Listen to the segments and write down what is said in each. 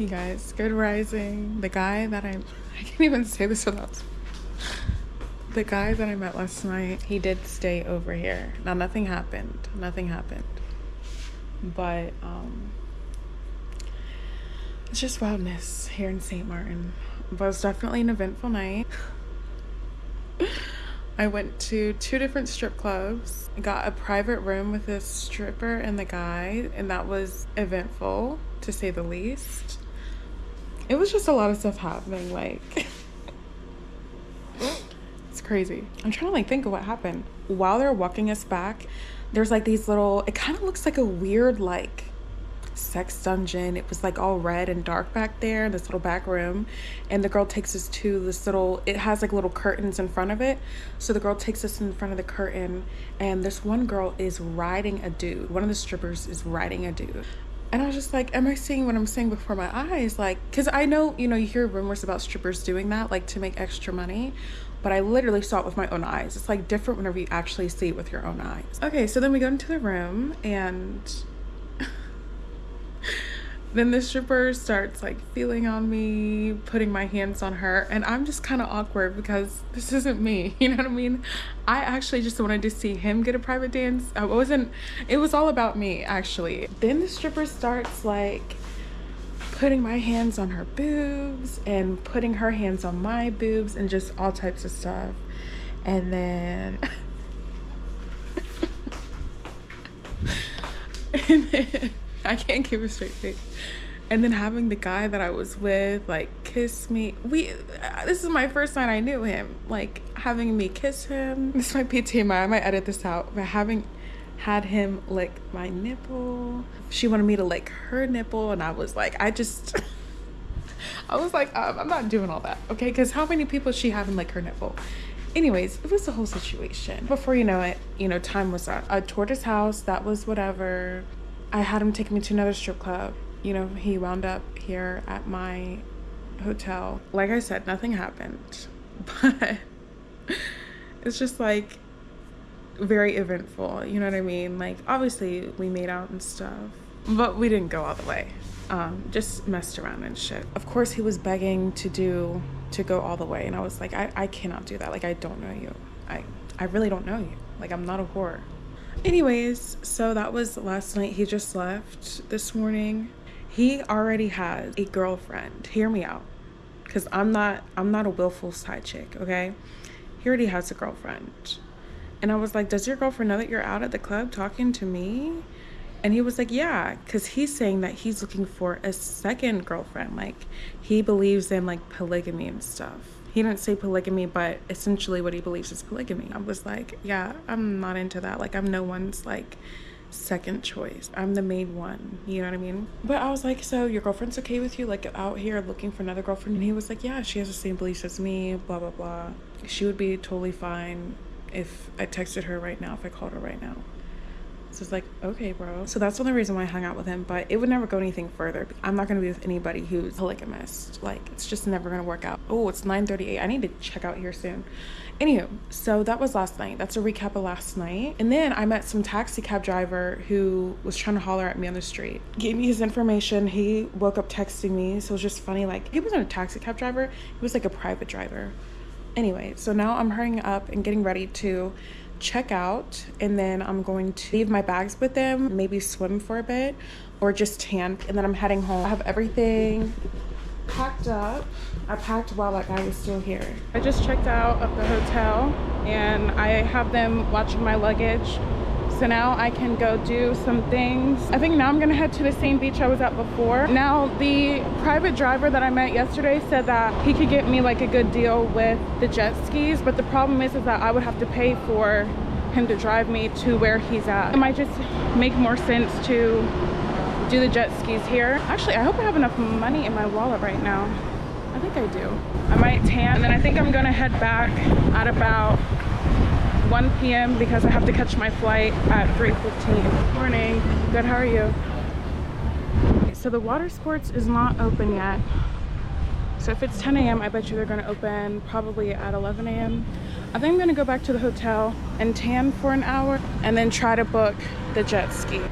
You guys, good rising. The guy that I can't even say this without. The guy that I met last night, he did stay over here. Now, nothing happened. But, it's just wildness here in St. Martin. But it was definitely an eventful night. I went to 2 different strip clubs. Got a private room with a stripper and the guy, and that was eventful, to say the least. It was just a lot of stuff happening, like... It's crazy. I'm trying to like think of what happened. While they're walking us back, there's like these little, it kind of looks like a weird like sex dungeon. It was like all red and dark back there, this little back room. And the girl takes us to this little, it has like little curtains in front of it. So the girl takes us in front of the curtain, and this one girl is riding a dude. One of the strippers is riding a dude. And I was just like, am I seeing what I'm seeing before my eyes? Like, because I know, you hear rumors about strippers doing that, like to make extra money. But I literally saw it with my own eyes. It's like different whenever you actually see it with your own eyes. Okay, so then we go into the room, and then the stripper starts like feeling on me, putting my hands on her, and I'm just kind of awkward because this isn't me, you know what I mean? I actually just wanted to see him get a private dance. It was all about me, actually. Then the stripper starts like putting my hands on her boobs and putting her hands on my boobs and just all types of stuff. And then I can't keep a straight face. And then having the guy that I was with like kiss me. This is my first night I knew him. Like having me kiss him. This might be TMI, I might edit this out. But having had him lick my nipple. She wanted me to lick her nipple, and I was like, I'm not doing all that, okay? Because how many people is she having lick her nipple? Anyways, it was the whole situation. Before you know it, time was up. I toured his house, that was whatever. I had him take me to another strip club. He wound up here at my hotel. Like I said, nothing happened, but it's just like very eventful, you know what I mean? Like obviously we made out and stuff, but we didn't go all the way. Just messed around and shit. Of course he was begging to go all the way, and I was like, I cannot do that. Like I don't know you. I really don't know you. Like I'm not a whore. Anyways, so that was last night. He just left this morning. He already has a girlfriend. Hear me out, because I'm not a willful side chick, okay? He already has a girlfriend. And I was like, does your girlfriend know that you're out at the club talking to me? And he was like, yeah, because he's saying that he's looking for a second girlfriend. Like, he believes in, like, polygamy and stuff. He didn't say polygamy, but essentially what he believes is polygamy. I was like, yeah, I'm not into that. Like, I'm no one's, like, second choice. I'm the main one, you know what I mean? But I was like, so your girlfriend's okay with you, like, out here looking for another girlfriend? And he was like, yeah, she has the same beliefs as me, blah, blah, blah. She would be totally fine if I texted her right now, if I called her right now. So it's like, okay, bro. So that's the only reason why I hung out with him, but it would never go anything further. I'm not gonna be with anybody who's polygamist. Like, it's just never gonna work out. Oh, it's 9:38. I need to check out here soon. Anywho, so that was last night. That's a recap of last night. And then I met some taxi cab driver who was trying to holler at me on the street. Gave me his information. He woke up texting me. So it was just funny. Like, he wasn't a taxi cab driver. He was like a private driver. Anyway, so now I'm hurrying up and getting ready to check out, and then I'm going to leave my bags with them, maybe swim for a bit, or just tan, and then I'm heading home. I have everything packed up. I packed while that guy was still here. I just checked out of the hotel, and I have them watching my luggage. So now I can go do some things. I think now I'm gonna head to the same beach I was at before. Now, the private driver that I met yesterday said that he could get me like a good deal with the jet skis, but the problem is that I would have to pay for him to drive me to where he's at. It might just make more sense to do the jet skis here. Actually, I hope I have enough money in my wallet right now. I think I do. I might tan, and then I think I'm gonna head back at about 1 p.m. because I have to catch my flight at 3:15. Morning. Good, how are you? So the water sports is not open yet. So if it's 10 a.m., I bet you they're gonna open probably at 11 a.m. I think I'm gonna go back to the hotel and tan for an hour and then try to book the jet ski.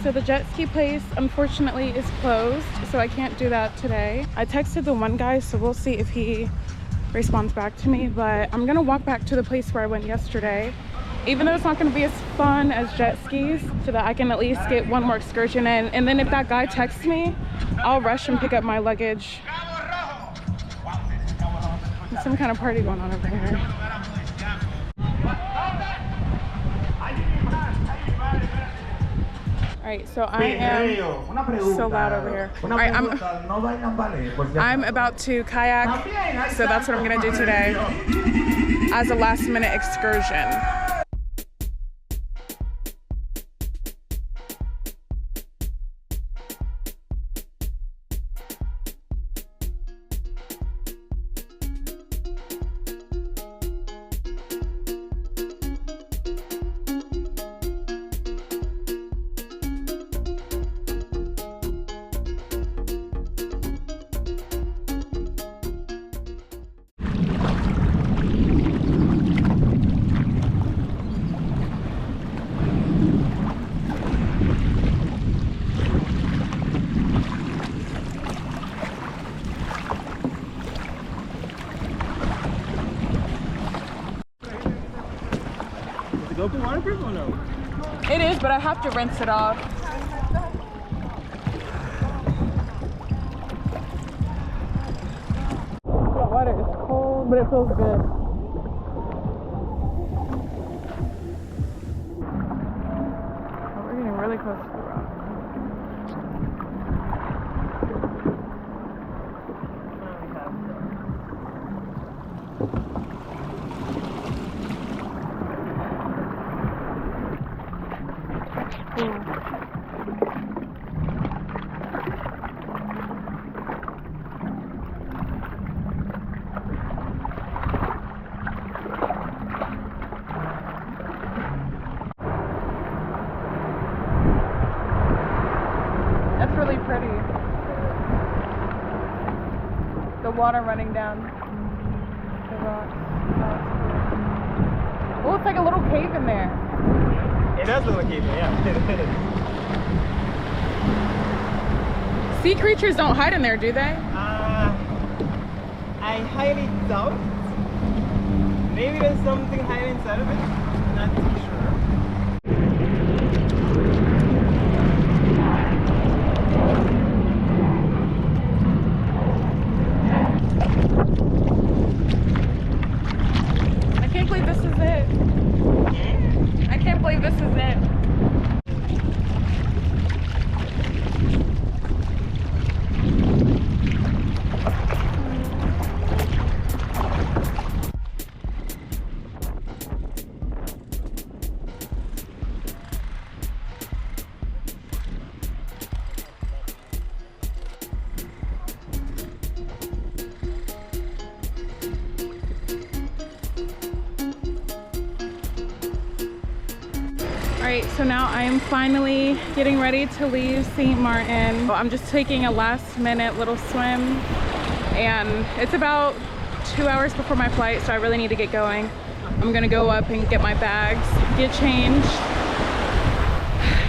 so the jet ski place unfortunately is closed, so I can't do that today. I texted the one guy, so we'll see if he responds back to me, but I'm gonna walk back to the place where I went yesterday, even though it's not gonna be as fun as jet skis, so that I can at least get one more excursion in. And then if that guy texts me, I'll rush and pick up my luggage. There's some kind of party going on over here. All right, so I am so loud over here. All right, I'm about to kayak, so that's what I'm gonna do today as a last minute excursion. Local waterproof or no? It is, but I have to rinse it off. The water is cold, but it feels good. Oh, we're getting really close to the rock. That's really pretty. The water running down the rocks. Oh, it's like a little cave in there. It does look like a cave, yeah. Sea creatures don't hide in there, do they? I highly doubt. Maybe there's something hiding inside of it. Not too sure. I can't believe this is it. I can't believe this is it. Alright, so now I am finally getting ready to leave St. Maarten. I'm just taking a last minute little swim, and it's about 2 hours before my flight, so I really need to get going. I'm gonna go up and get my bags, get changed,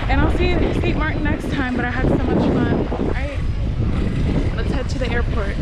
and I'll see you at St. Maarten next time, but I had so much fun. Alright, let's head to the airport.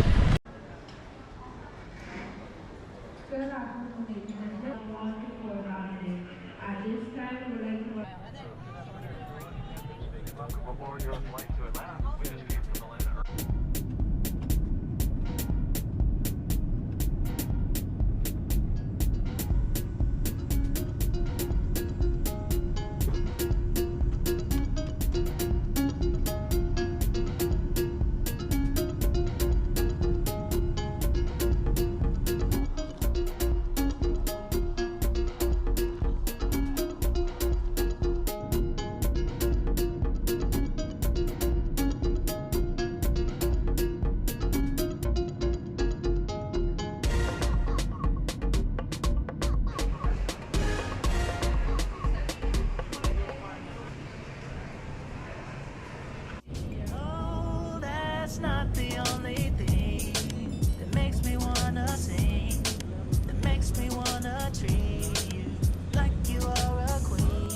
Not the only